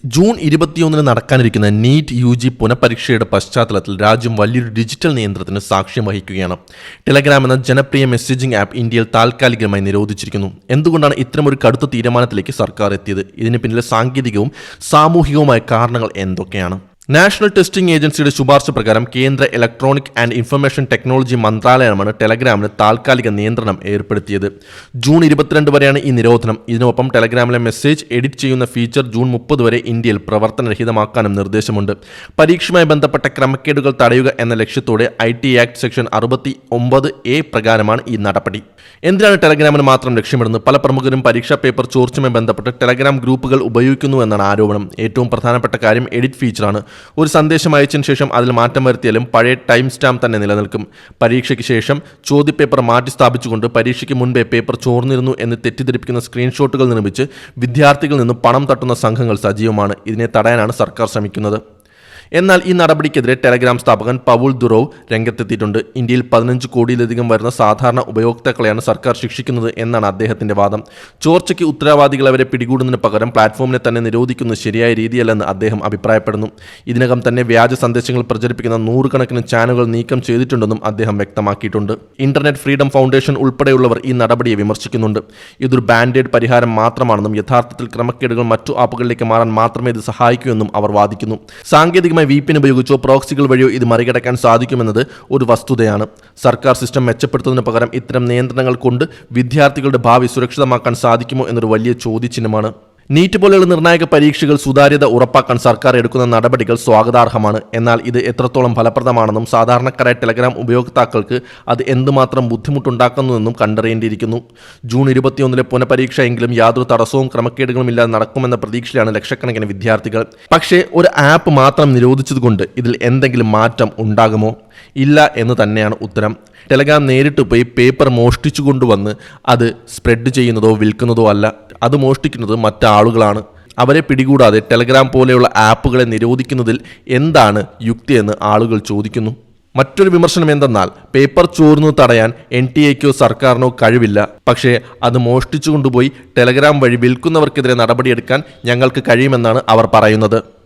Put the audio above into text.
June 21 നടക്കാനിരിക്കുന്ന NEET UG പുനഃപരീക്ഷയുടെ പശ്ചാത്തലത്തിൽ രാജ്യം വലിയൊരു ഡിജിറ്റൽ നിയന്ത്രണത്തിന് സാക്ഷ്യം വഹിക്കുകയാണ്. ടെലഗ്രാം എന്ന ജനപ്രിയ മെസ്സേജിംഗ് ആപ്പ് ഇന്ത്യയിൽ താൽക്കാലികമായി നിരോധിച്ചിരിക്കുന്നു. എന്തുകൊണ്ടാണ് ഇത്തരമൊരു കടുത്ത തീരുമാനത്തിലേക്ക് സർക്കാർ എത്തിയത്? ഇതിന് പിന്നിലെ സാങ്കേതികവും സാമൂഹികവുമായ കാരണങ്ങൾ എന്തൊക്കെയാണ്? നാഷണൽ ടെസ്റ്റിംഗ് ഏജൻസിയുടെ ശുപാർശ പ്രകാരം കേന്ദ്ര ഇലക്ട്രോണിക് ആൻഡ് ഇൻഫർമേഷൻ ടെക്നോളജി മന്ത്രാലയമാണ് ടെലഗ്രാമിന് താൽക്കാലിക നിയന്ത്രണം ഏർപ്പെടുത്തിയത്. ജൂൺ 22 വരെയാണ് ഈ നിരോധനം. ഇതിനൊപ്പം ടെലഗ്രാമിലെ മെസ്സേജ് എഡിറ്റ് ചെയ്യുന്ന ഫീച്ചർ ജൂൺ 30 വരെ ഇന്ത്യയിൽ പ്രവർത്തനരഹിതമാക്കാനും നിർദ്ദേശമുണ്ട്. പരീക്ഷയുമായി ബന്ധപ്പെട്ട ക്രമക്കേടുകൾ തടയുക എന്ന ലക്ഷ്യത്തോടെ IT ആക്ട് സെക്ഷൻ 69A പ്രകാരമാണ് ഈ നടപടി. എന്തിനാണ് ടെലഗ്രാമിന് മാത്രം ലക്ഷ്യമിടുന്നത്? പല പ്രമുഖരും പരീക്ഷാ പേപ്പർ ചോർച്ചയുമായി ബന്ധപ്പെട്ട് ടെലഗ്രാം ഗ്രൂപ്പുകൾ ഉപയോഗിക്കുന്നു എന്നാണ് ആരോപണം. ഏറ്റവും പ്രധാനപ്പെട്ട കാര്യം എഡിറ്റ് ഫീച്ചറാണ്. ഒരു സന്ദേശം അയച്ചതിന് ശേഷം അതിൽ മാറ്റം വരുത്തിയാലും പഴയ ടൈം സ്റ്റാമ്പ് തന്നെ നിലനിൽക്കും. പരീക്ഷയ്ക്ക് ശേഷം ചോദ്യപേപ്പർ മാറ്റി സ്ഥാപിച്ചുകൊണ്ട് പരീക്ഷയ്ക്ക് മുൻപേ പേപ്പർ ചോർന്നിരുന്നു എന്ന് തെറ്റിദ്ധരിപ്പിക്കുന്ന സ്ക്രീൻഷോട്ടുകൾ നിർമ്മിച്ച് വിദ്യാർത്ഥികളിൽ നിന്ന് പണം തട്ടുന്ന സംഘങ്ങൾ സജീവമാണ്. ഇതിനെ തടയാനാണ് സർക്കാർ ശ്രമിക്കുന്നത്. എന്നാൽ ഈ നടപടിക്കെതിരെ ടെലഗ്രാം സ്ഥാപകൻ പവുൾ ദുറോവ് രംഗത്തെത്തിയിട്ടുണ്ട്. ഇന്ത്യയിൽ 15 കോടിയിലധികം വരുന്ന സാധാരണ ഉപയോക്താക്കളെയാണ് സർക്കാർ ശിക്ഷിക്കുന്നത് എന്നാണ് അദ്ദേഹത്തിന്റെ വാദം. ചോർച്ചയ്ക്ക് ഉത്തരവാദികളെ അവരെ പിടികൂടുന്നതിന് പകരം പ്ലാറ്റ്ഫോമിനെ തന്നെ നിരോധിക്കുന്നത് ശരിയായ രീതിയല്ലെന്ന് അദ്ദേഹം അഭിപ്രായപ്പെടുന്നു. ഇതിനകം തന്നെ വ്യാജ സന്ദേശങ്ങൾ പ്രചരിപ്പിക്കുന്ന 100 കണക്കിന് ചാനലുകൾ നീക്കം ചെയ്തിട്ടുണ്ടെന്നും അദ്ദേഹം വ്യക്തമാക്കിയിട്ടുണ്ട്. ഇന്റർനെറ്റ് ഫ്രീഡം ഫൗണ്ടേഷൻ ഉൾപ്പെടെയുള്ളവർ ഈ നടപടിയെ വിമർശിക്കുന്നുണ്ട്. ഇതൊരു ബാൻഡേഡ് പരിഹാരം മാത്രമാണെന്നും യഥാർത്ഥത്തിൽ ക്രമക്കേടുകൾ മറ്റു ആപ്പുകളിലേക്ക് മാറാൻ മാത്രമേ ഇത് സഹായിക്കൂ എന്നും അവർ വാദിക്കുന്നു. സാങ്കേതിക VPN ഉപയോഗിച്ചോ പ്രോക്സികൾ വഴിയോ ഇത് മറികടക്കാൻ സാധിക്കുമെന്നത് ഒരു വസ്തുതയാണ്. സർക്കാർ സിസ്റ്റം മെച്ചപ്പെടുത്തുന്നതിന് പകരം ഇത്തരം നിയന്ത്രണങ്ങൾ കൊണ്ട് വിദ്യാർത്ഥികളുടെ ഭാവി സുരക്ഷിതമാക്കാൻ സാധിക്കുമോ എന്നൊരു വലിയ ചോദ്യചിഹ്നമാണ്. നീറ്റ് പോലെയുള്ള നിർണായക പരീക്ഷകൾ സുതാര്യത ഉറപ്പാക്കാൻ സർക്കാർ എടുക്കുന്ന നടപടികൾ സ്വാഗതാർഹമാണ്. എന്നാൽ ഇത് എത്രത്തോളം ഫലപ്രദമാണെന്നും സാധാരണക്കാരായ ടെലഗ്രാം ഉപയോക്താക്കൾക്ക് അത് എന്തുമാത്രം ബുദ്ധിമുട്ടുണ്ടാക്കുന്നുവെന്നും കണ്ടറിയേണ്ടിയിരിക്കുന്നു. ജൂൺ 21 പുനഃപരീക്ഷ എങ്കിലും യാതൊരു തടസ്സവും ക്രമക്കേടുകളും ഇല്ലാതെ നടക്കുമെന്ന പ്രതീക്ഷയിലാണ് ലക്ഷക്കണക്കിന് വിദ്യാർത്ഥികൾ. പക്ഷേ ഒരു ആപ്പ് മാത്രം നിരോധിച്ചതുകൊണ്ട് ഇതിൽ എന്തെങ്കിലും മാറ്റം ഉണ്ടാകുമോ? ഇല്ല എന്ന് തന്നെയാണ് ഉത്തരം. ടെലഗ്രാം നേരിട്ട് പോയി പേപ്പർ മോഷ്ടിച്ചു കൊണ്ടുവന്ന് അത് സ്പ്രെഡ് ചെയ്യുന്നതോ വിൽക്കുന്നതോ അല്ല. അത് മോഷ്ടിക്കുന്നത് മറ്റാളുകളാണ്. അവരെ പിടികൂടാതെ ടെലഗ്രാം പോലെയുള്ള ആപ്പുകളെ നിരോധിക്കുന്നതിൽ എന്താണ് യുക്തിയെന്ന് ആളുകൾ ചോദിക്കുന്നു. മറ്റൊരു വിമർശനം എന്തെന്നാൽ പേപ്പർ ചോർന്നു തടയാൻ NTA-ക്കോ സർക്കാരിനോ കഴിവില്ല. പക്ഷേ അത് മോഷ്ടിച്ചു കൊണ്ടുപോയി ടെലഗ്രാം വഴി വിൽക്കുന്നവർക്കെതിരെ നടപടിയെടുക്കാൻ ഞങ്ങൾക്ക് കഴിയുമെന്നാണ് അവർ പറയുന്നത്.